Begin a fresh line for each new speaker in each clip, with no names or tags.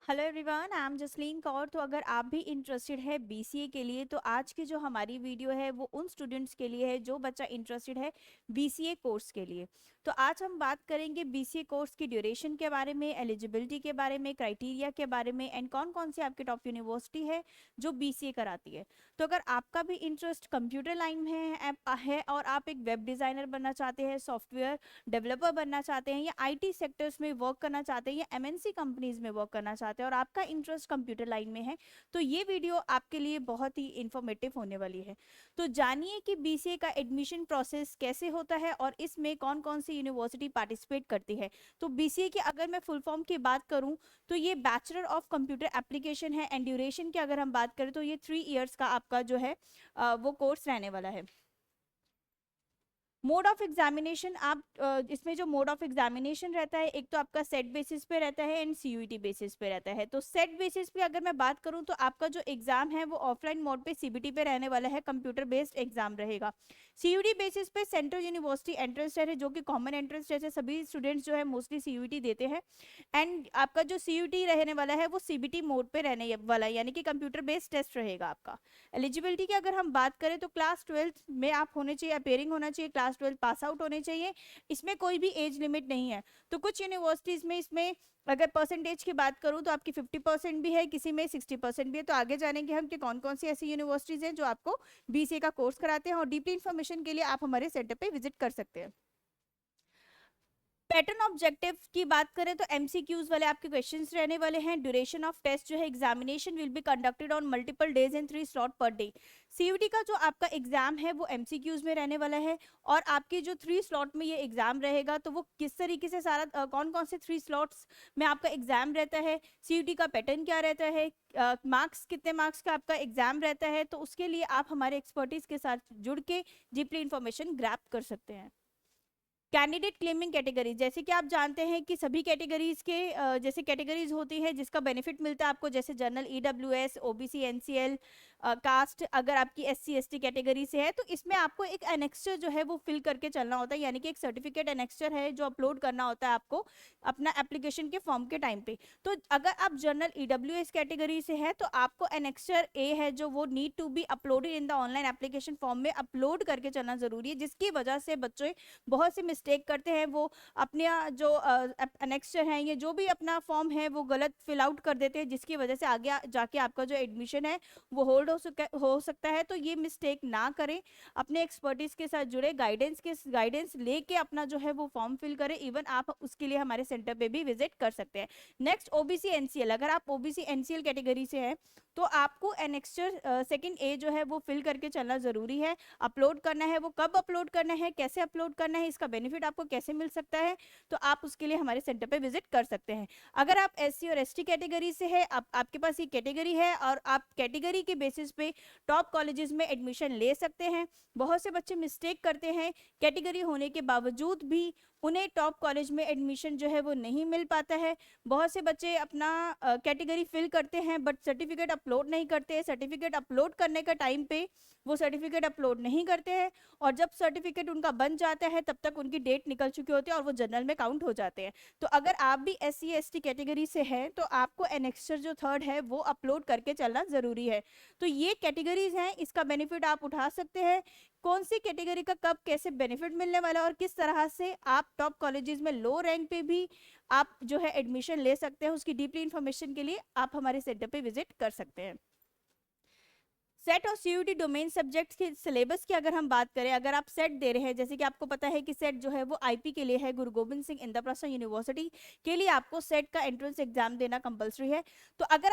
Hello everyone, I am Jasleen Kaur. तो अगर आप भी इंटरेस्टेड है बीसीए के लिए तो आज की जो हमारी वीडियो है वो उन स्टूडेंट्स के लिए है जो बच्चा इंटरेस्टेड है बीसीए कोर्स के लिए। तो आज हम बात करेंगे बीसीए कोर्स की ड्यूरेशन के बारे में, एलिजिबिलिटी के बारे में, क्राइटेरिया के बारे में एंड कौन कौन सी आपके टॉप यूनिवर्सिटी है जो बीसीए कराती है। तो अगर आपका भी इंटरेस्ट कंप्यूटर लाइन में है और आप एक वेब डिज़ाइनर बनना चाहते हैं, सॉफ्टवेयर डेवलपर बनना चाहते हैं या आईटी सेक्टर्स में वर्क करना चाहते हैं या एमएनसी कंपनीज में वर्क करना चाहते हैं और आपका इंटरेस्ट कंप्यूटर लाइन में है, तो ये वीडियो आपके लिए बहुत ही इंफॉर्मेटिव होने वाली है। तो जानिए कि बीसीए का एडमिशन प्रोसेस कैसे होता है और इसमें कौन कौन सी यूनिवर्सिटी पार्टिसिपेट करती है। तो बीसीए की अगर मैं फुल फॉर्म की बात करूं तो ये बैचलर ऑफ कंप्यूटर एप्लीकेशन है एंड ड्यूरेशन की अगर हम बात करें तो ये 3 इयर्स का आपका जो है वो कोर्स रहने वाला है। मोड ऑफ एग्जामिनेशन आप इसमें जो मोड ऑफ एग्जामिनेशन रहता है, एक तो आपका सेट बेसिस पे रहता है एंड सीयूईटी बेसिस पे रहता है। तो सेट बेसिस पे अगर मैं बात करूं तो आपका जो एग्जाम है वो ऑफलाइन मोड पे सीबीटी पे रहने वाला है, कंप्यूटर बेस्ड एग्जाम रहेगा। सीयूईटी बेसिस पे सेंट्रल यूनिवर्सिटी एंट्रेंस टेस्ट है जो कि कॉमन एंट्रेंस टेस्ट है, सभी स्टूडेंट्स जो है मोस्टली सीयूईटी देते हैं। एंड आपका जो सीयूईटी रहने वाला है वो सीबीटी मोड पे रहने वाला है, यानी कि कंप्यूटर बेस्ड टेस्ट रहेगा आपका। एलिजिबिलिटी की अगर हम बात करें तो क्लास 12 में आप होने चाहिए, अपेयरिंग होना चाहिए, क्लास 12 पास आउट होने चाहिए। इसमें कोई भी एज लिमिट नहीं है। तो कुछ यूनिवर्सिटीज में इसमें अगर परसेंटेज की बात करूं तो आपकी 50% भी है, किसी में 60% भी है। तो आगे जानेंगे हम कि कौन कौन सी ऐसी यूनिवर्सिटीज हैं जो आपको बीसीए का कोर्स कराते हैं और डीपली इन्फॉर्मेशन के लिए आप हमारे सेंटर पे विजिट कर सकते हैं। पैटर्न ऑब्जेक्टिव की बात करें तो एमसीक्यूज वाले आपके क्वेश्चंस रहने वाले हैं। ड्यूरेशन ऑफ टेस्ट जो है, examination will be conducted on multiple days in 3 slot per day. CUET का जो आपका एग्जाम है वो एमसीक्यूज में रहने वाला है और आपकी जो 3 स्लॉट में ये एग्जाम रहेगा तो वो किस तरीके से सारा कौन कौन से 3 स्लॉट्स में आपका एग्जाम रहता है, सीयूटी का पैटर्न क्या रहता है, मार्क्स कितने मार्क्स का आपका एग्जाम रहता है, तो उसके लिए आप हमारे एक्सपर्टीज के साथ जुड़ के डीपली इंफॉर्मेशन ग्रैब कर सकते हैं। कैंडिडेट क्लेमिंग कैटेगरी, जैसे कि आप जानते हैं कि सभी कैटेगरीज के जैसे कैटेगरीज होती है जिसका बेनिफिट मिलता है आपको, जैसे general, EWS, OBC, NCL, caste अगर आपकी एससी एसटी कैटेगरी से है तो इसमें आपको एक एनेक्स्चर जो है वो फिल करके चलना होता है, यानी कि एक सर्टिफिकेट एनेक्स्चर है जो अपलोड करना होता है आपको अपना एप्लीकेशन के फॉर्म के टाइम पे। तो अगर आप जनरल ईडब्ल्यूएस कैटेगरी से है तो आपको एनेक्स्चर ए है जो वो need to be uploaded in the online application form में अपलोड करके चलना जरूरी है, जिसकी वजह से बच्चे बहुत से मिस्टेक करते हैं। वो अपने जो एनेक्स्चर है ये जो भी अपना फॉर्म है वो गलत फिल आउट कर देते हैं, जिसकी वजह से आगे जाके आपका जो एडमिशन है वो होल्ड हो सकता है। तो ये मिस्टेक ना करें, अपने एक्सपर्टीज के साथ जुड़े, गाइडेंस लेके अपना जो है वो फॉर्म फिल करें। इवन आप उसके लिए हमारे सेंटर पे भी विजिट कर सकते हैं। नेक्स्ट, ओबीसी एनसीएल, अगर आप ओबीसी एनसीएल कैटेगरी से हैं तो आपको एनेक्स्चर सेकंड ए जो है वो फिल करके चलना जरूरी है, अपलोड करना है। वो कब अपलोड करना है, कैसे अपलोड करना है, इसका बेनिफिट आपको कैसे मिल सकता है, तो आप उसके लिए हमारे सेंटर पे विजिट कर सकते हैं। अगर आप एससी और एसटी कैटेगरी से है, आपके पास ये कैटेगरी है और आप कैटेगरी के बेसिस पे टॉप कॉलेजेस में एडमिशन ले सकते हैं। बहुत से बच्चे मिस्टेक करते हैं, कैटेगरी होने के बावजूद भी उन्हें टॉप कॉलेज में एडमिशन जो है वो नहीं मिल पाता है। बहुत से बच्चे अपना कैटेगरी फिल करते हैं बट सर्टिफिकेट अपलोड नहीं करते हैं। सर्टिफिकेट अपलोड करने का टाइम पे वो सर्टिफिकेट अपलोड नहीं करते हैं और जब सर्टिफिकेट उनका बन जाता है तब तक उनकी डेट निकल चुकी होती है और वो जनरल में काउंट हो जाते हैं। तो अगर आप भी एससी एसटी कैटेगरी से हैं तो आपको एनेक्स्चर जो थर्ड है वो अपलोड करके चलना जरूरी है। तो ये कैटेगरीज हैं, इसका बेनिफिट आप उठा सकते हैं। कौन सी कैटेगरी का कब कैसे बेनिफिट मिलने वाला है और किस तरह से आप टॉप कॉलेजेस में लो रैंक पे भी आप जो है एडमिशन ले सकते हैं, उसकी डीपली इंफॉर्मेशन के लिए आप हमारे सेंटर पे विजिट कर सकते हैं। सेट और सीयूटी डोमेन सब्जेक्ट्स के सिलेबस की अगर हम बात करें, अगर आप सेट दे रहे हैं, जैसे कि आपको पता है कि सेट जो है वो आईपी के लिए है, गुरु गोविंद सिंह इंद्रप्रस्थ यूनिवर्सिटी के लिए आपको सेट का एंट्रेंस एग्जाम देना कंपलसरी है। तो अगर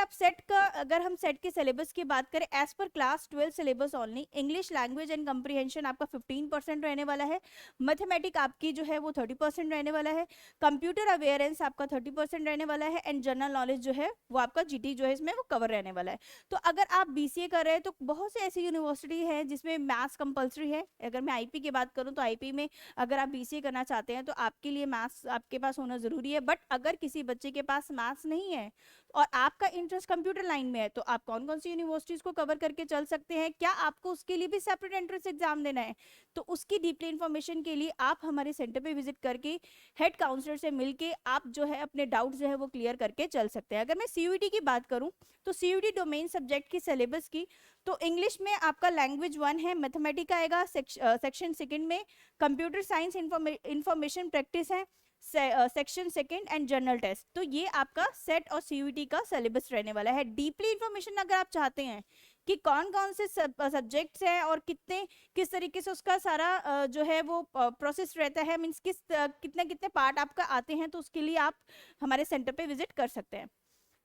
हम सेट के सिलेबस की बात करें, as per class 12 syllabus only, English language and comprehension आपका 15% रहने वाला है, मैथमेटिक आपकी जो है वो 30% रहने वाला है, कंप्यूटर अवेयरेंस आपका 30% रहने वाला है एंड जनरल नॉलेज जो है वो आपका जीटी जो है इसमें वो कवर रहने वाला है। तो अगर आप बीसीए कर रहे हैं तो बहुत से ऐसी यूनिवर्सिटी है जिसमें मैथ्स कंपलसरी है। अगर मैं आईपी की बात करूं तो आईपी में अगर आप बीसीए करना चाहते हैं तो आपके लिए मैथ्स आपके पास होना जरूरी है। बट अगर किसी बच्चे के पास मैथ्स नहीं है और आपका इंटरेस्ट कंप्यूटर लाइन में है तो आप कौन कौन सी यूनिवर्सिटीज को कवर करके चल सकते हैं, क्या आपको उसके लिए भी सेपरेट एंट्रेंस एग्जाम देना है, तो उसकी डीपली इन्फॉर्मेशन के लिए आप हमारे सेंटर पे विजिट करके हेड काउंसलर से मिलके आप जो है अपने डाउट जो है वो क्लियर करके चल सकते हैं। अगर मैं सीयूईटी की बात करूं तो सीयूईटी डोमेन सब्जेक्ट की सिलेबस की, तो इंग्लिश में आपका लैंग्वेज 1 है, मैथमेटिक्स आएगा सेक्शन सेकंड में, कंप्यूटर साइंस इंफॉर्मेशन प्रैक्टिस है section second and general test. तो ये आपका सेट और सीयूईटी का सिलेबस रहने वाला है। डीपली इंफॉर्मेशन अगर आप चाहते हैं कि कौन कौन से सब्जेक्ट्स हैं और कितने किस तरीके से उसका सारा जो है वो प्रोसेस रहता है, मीन्स कितने कितने पार्ट आपका आते हैं, तो उसके लिए आप हमारे सेंटर पे विजिट कर सकते हैं।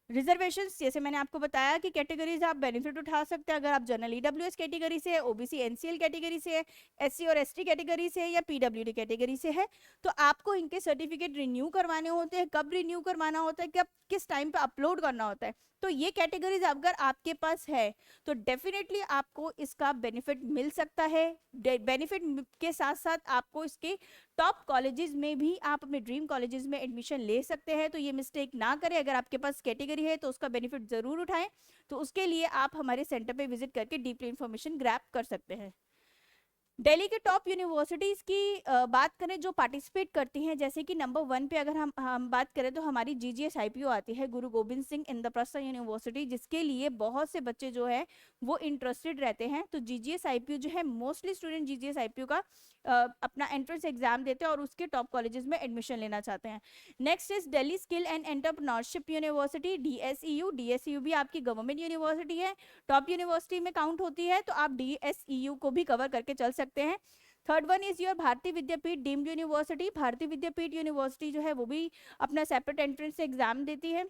रिजर्वेशंस जैसे मैंने आपको बताया कि कैटेगरीज आप बेनिफिट उठा सकते हैं। अगर आप जनरल ईडब्ल्यूएस कैटेगरी से है, ओबीसी एनसीएल कैटेगरी से है, एससी और एसटी कैटेगरी से है या पीडब्ल्यूडी कैटेगरी से है, तो आपको इनके सर्टिफिकेट रिन्यू करवाने होते हैं। कब रिन्यू करवाना होता है, कब किस टाइम पे अपलोड करना होता है, तो ये कैटेगरीज अगर आपके पास है तो डेफिनेटली आपको इसका बेनिफिट मिल सकता है। बेनिफिट के साथ साथ आपको इसके टॉप कॉलेजेस में भी आप अपने ड्रीम कॉलेजेस में एडमिशन ले सकते हैं। तो ये मिस्टेक ना करें, अगर आपके पास कैटेगरी है तो उसका बेनिफिट जरूर उठाएं। तो उसके लिए आप हमारे सेंटर पे विजिट करके डीपली इंफॉर्मेशन ग्रैब कर सकते हैं। दिल्ली के टॉप यूनिवर्सिटीज की बात करें जो पार्टिसिपेट करती हैं, जैसे कि नंबर 1 पे अगर हम बात करें तो हमारी GGS-IPO आती है, गुरु गोविंद सिंह इंद्रप्रस्थ यूनिवर्सिटी, जिसके लिए बहुत से बच्चे जो है वो इंटरेस्टेड रहते हैं। तो GGS-IPO जो है मोस्टली स्टूडेंट GGS-IPO का अपना एंट्रेंस एग्जाम देते हैं और उसके टॉप कॉलेजेस में एडमिशन लेना चाहते हैं। Next is Delhi skill and entrepreneurship university, DSEU भी आपकी गवर्नमेंट यूनिवर्सिटी है, टॉप यूनिवर्सिटी में काउंट होती है, तो आप DSEU को भी कवर करके चल सकते हैं। थर्ड वन इज योर भारतीय विद्यापीठ डीम्ड यूनिवर्सिटी। भारतीय विद्यापीठ यूनिवर्सिटी जो है वो भी अपना सेपरेट एंट्रेंस एग्जाम देती है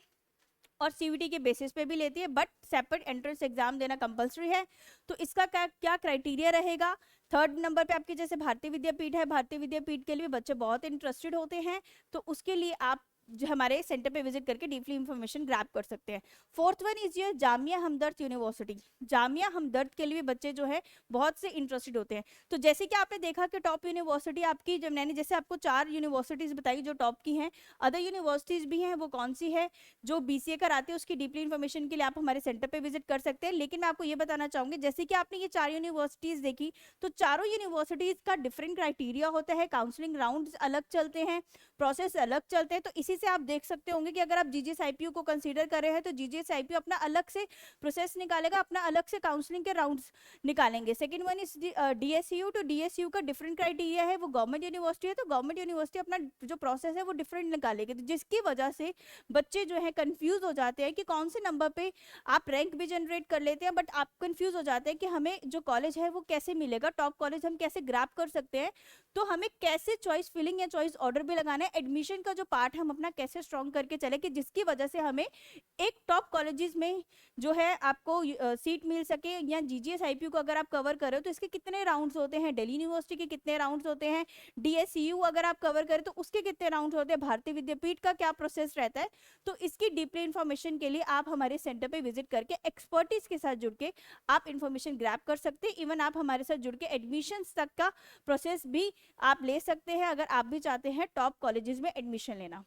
और सीयूईटी के बेसिस पे भी लेती है, बट सेपरेट एंट्रेंस एग्जाम देना कंपलसरी है। तो इसका क्या क्राइटेरिया रहेगा, थर्ड नंबर पे आपके जैसे भारतीय विद्यापीठ है, भारतीय विद्यापीठ के लिए बच्चे बहुत इंटरेस्टेड होते हैं, तो उसके लिए आप जो हमारे सेंटर पे विजिट करके डीपली इंफॉर्मेशन ग्रैब कर सकते हैं। Fourth one is your Jamia Hamdard University. Jamia Hamdard के लिए बच्चे जो है बहुत से इंटरेस्टेड होते हैं। तो जैसे कि आपने देखा कि टॉप यूनिवर्सिटी आपकी, जब मैंने जैसे आपको 4 यूनिवर्सिटीज बताई जो टॉप की हैं, अदर यूनिवर्सिटीज भी हैं, वो कौन सी है, जो BCA कराते हैं उसकी डीपली इंफॉर्मेशन के लिए आप हमारे सेंटर पे विजिट कर सकते हैं। लेकिन मैं आपको ये बताना चाहूंगी, जैसे कि आपने ये 4 यूनिवर्सिटीज देखी, तो चारों यूनिवर्सिटीज का डिफरेंट क्राइटेरिया होता है, काउंसलिंग राउंड अलग चलते हैं, प्रोसेस अलग चलते हैं। तो इसी से आप देख सकते होंगे कि अगर आप GGS-IPO को कंसीडर कर रहे हैं तो GGS-IPO अपना अलग से प्रोसेस निकालेगा, अपना अलग से काउंसलिंग के राउंड्स निकालेंगे। सेकंड वन इज DSU, तो DSU का डिफरेंट क्राइटेरिया है, वो गवर्नमेंट यूनिवर्सिटी है, तो गवर्नमेंट यूनिवर्सिटी अपना जो प्रोसेस है वो डिफरेंट निकालेगी, तो जिसकी वजह से बच्चे जो है कंफ्यूज हो जाते हैं कि कौन से नंबर पे आप रैंक भी जनरेट कर लेते हैं, बट आप कंफ्यूज हो जाते हैं कि हमें जो कॉलेज है वो कैसे मिलेगा, टॉप कॉलेज हम कैसे ग्रैब कर सकते हैं, तो हमें कैसे चॉइस फिलिंग या चॉइस ऑर्डर भी लगाना है, एडमिशन का जो पार्ट हम अपना कैसे स्ट्रॉन्ग करके चले कि जिसकी वजह से हमें एक टॉप कॉलेजेस में जो है आपको सीट मिल सके। या GGS-IPO को अगर आप कवर करें तो इसके कितने राउंड्स होते हैं, दिल्ली यूनिवर्सिटी के कितने राउंड्स होते हैं, DSEU अगर आप कवर करें तो उसके कितने राउंड्स होते हैं, भारतीय विद्यापीठ का क्या प्रोसेस रहता है, तो इसकी डीपली इंफॉर्मेशन के लिए आप हमारे सेंटर पे विजिट करके एक्सपर्टीज के साथ जुड़ के आप इंफॉर्मेशन ग्रैब कर सकते हैं। इवन आप हमारे साथ जुड़ के एडमिशन तक का प्रोसेस भी आप ले सकते हैं अगर आप भी चाहते हैं टॉप कॉलेजेस में एडमिशन लेना।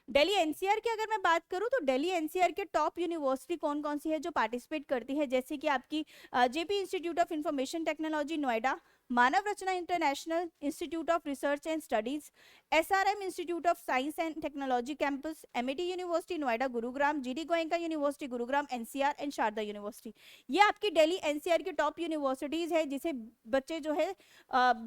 दिल्ली NCR की अगर मैं बात करूं तो दिल्ली NCR के टॉप यूनिवर्सिटी कौन कौन सी है जो पार्टिसिपेट करती है, जैसे कि आपकी JP institute of information technology Noida, Manav Rachna international institute of research and studies, SRM institute of science and technology campus, MIT university Noida Gurugram, GD Goenka university Gurugram, NCR and Sharda university. ये आपकी दिल्ली NCR की टॉप यूनिवर्सिटीज है जिसे बच्चे जो है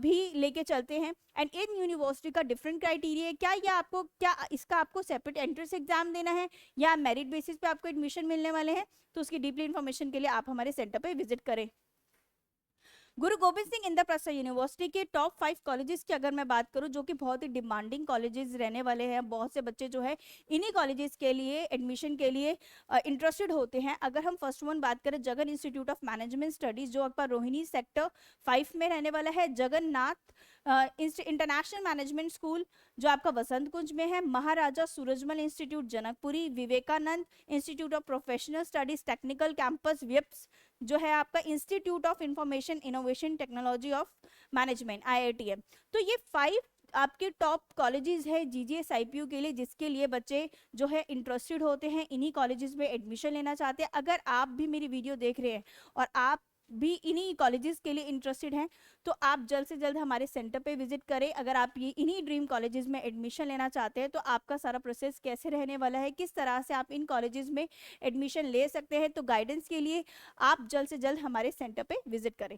भी लेके चलते हैं। एंड इन यूनिवर्सिटी का डिफरेंट क्राइटेरिया है, क्या इसका आपको सेपरेट एंट्रेंस एग्जाम देना है या मेरिट बेसिस पे आपको एडमिशन मिलने वाले हैं, तो उसकी डीपली इंफॉर्मेशन के लिए आप हमारे सेंटर पे विजिट करें। गुरु गोविंद सिंह इंद्रप्रस्थ यूनिवर्सिटी के टॉप 5 कॉलेजेस की अगर मैं बात करूं जो कि बहुत ही डिमांडिंग कॉलेजेस रहने वाले हैं, बहुत से बच्चे जो है इन्हीं कॉलेजेस के लिए एडमिशन के लिए इंटरेस्टेड होते हैं। अगर हम फर्स्ट वन बात करें, Jagan institute of management studies जो आपका रोहिणी सेक्टर 5 में रहने वाला है, जगन्नाथ इंटरनेशनल मैनेजमेंट स्कूल जो आपका वसंत कुंज में है, Maharaja Surajmal Institute Janakpuri, Vivekananda Institute of Professional Studies Technical Campus VIPS जो है आपका Institute of Information Innovation Technology of Management IITM। तो ये 5 आपके टॉप कॉलेजेस है जीजीएस आईपीयू के लिए, जिसके लिए बच्चे जो है इंटरेस्टेड होते हैं, इन्हीं कॉलेजेस में एडमिशन लेना चाहते हैं। अगर आप भी मेरी वीडियो देख रहे हैं और आप भी इन्हीं कॉलेजेस के लिए इंटरेस्टेड हैं, तो आप जल्द से जल्द हमारे सेंटर पे विजिट करें। अगर आप ये इन्हीं ड्रीम कॉलेजेस में एडमिशन लेना चाहते हैं, तो आपका सारा प्रोसेस कैसे रहने वाला है, किस तरह से आप इन कॉलेजेस में एडमिशन ले सकते हैं, तो गाइडेंस के लिए आप जल्द से जल्द हमारे सेंटर पे विजिट करें।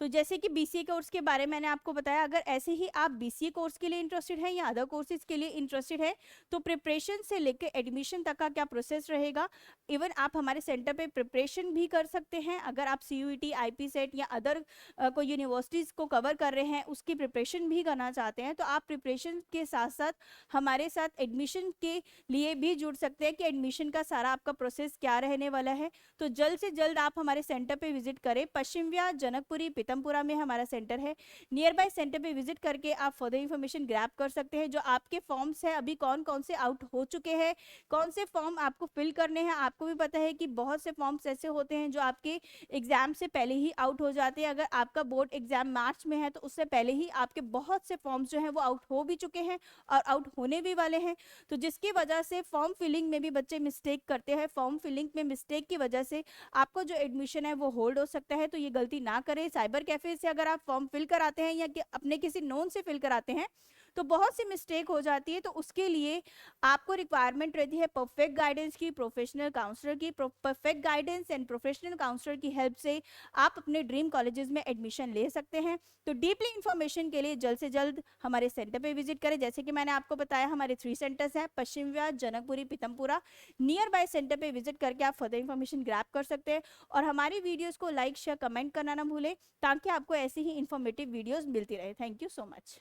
तो जैसे कि बीसीए कोर्स के बारे में मैंने आपको बताया, अगर ऐसे ही आप बीसीए कोर्स के लिए इंटरेस्टेड हैं या अदर कोर्सेज के लिए इंटरेस्टेड है, तो प्रिपरेशन से लेकर एडमिशन तक का क्या प्रोसेस रहेगा, इवन आप हमारे सेंटर पे प्रिपरेशन भी कर सकते हैं। अगर आप सीयूईटी, आईपी सेट या अदर कोई यूनिवर्सिटीज़ को कवर कर रहे हैं, उसकी प्रिपरेशन भी करना चाहते हैं, तो आप प्रिपरेशन के साथ साथ हमारे साथ एडमिशन के लिए भी जुड़ सकते हैं कि एडमिशन का सारा आपका प्रोसेस क्या रहने वाला है। तो जल्द से जल्द आप हमारे सेंटर पे विजिट करें। पश्चिम विहार, जनकपुरी, पीतमपुरा में हमारा सेंटर है। नियर बाय सेंटर पे विजिट करके आप फर्दर इन्फॉर्मेशन ग्रैब कर सकते हैं। जो आपके फॉर्म्स है अभी कौन कौन से आउट हो चुके हैं, कौन से फॉर्म आपको फिल करने हैं। आपको भी पता है कि बहुत से फॉर्म्स ऐसे होते हैं जो आपके एग्जाम से पहले ही आउट हो जाते हैं। अगर आपका बोर्ड एग्जाम मार्च में है, तो उससे पहले ही आपके बहुत से फॉर्म्स जो हैं वो आउट हो भी चुके हैं और आउट होने भी वाले हैं। तो जिसकी वजह से फॉर्म फिलिंग में भी बच्चे मिस्टेक करते हैं। फॉर्म फिलिंग में मिस्टेक की वजह से आपको जो एडमिशन है वो होल्ड हो सकता है। तो ये गलती ना करें। साइबर कैफे से अगर आप फॉर्म फिल कराते हैं या कि अपने किसी नोन से फिल कराते हैं, तो बहुत सी मिस्टेक हो जाती है। तो उसके लिए आपको रिक्वायरमेंट रहती है परफेक्ट गाइडेंस की, प्रोफेशनल काउंसलर की। Perfect guidance and professional counsellor की हेल्प से आप अपने ड्रीम कॉलेजेस में एडमिशन ले सकते हैं। तो डीपली इंफॉर्मेशन के लिए जल्द से जल्द हमारे सेंटर पे विजिट करें। जैसे कि मैंने आपको बताया, हमारे 3 सेंटर्स हैं, Paschim Vihar, Janakpuri, Pitampura. Nearby centre पे विजिट करके आप फर्दर इन्फॉर्मेशन ग्रैब कर सकते हैं। और हमारी वीडियोस को लाइक, शेयर, कमेंट करना ना भूलें, ताकि आपको ऐसी ही इंफॉर्मेटिव वीडियोस मिलती रहे। Thank you so much.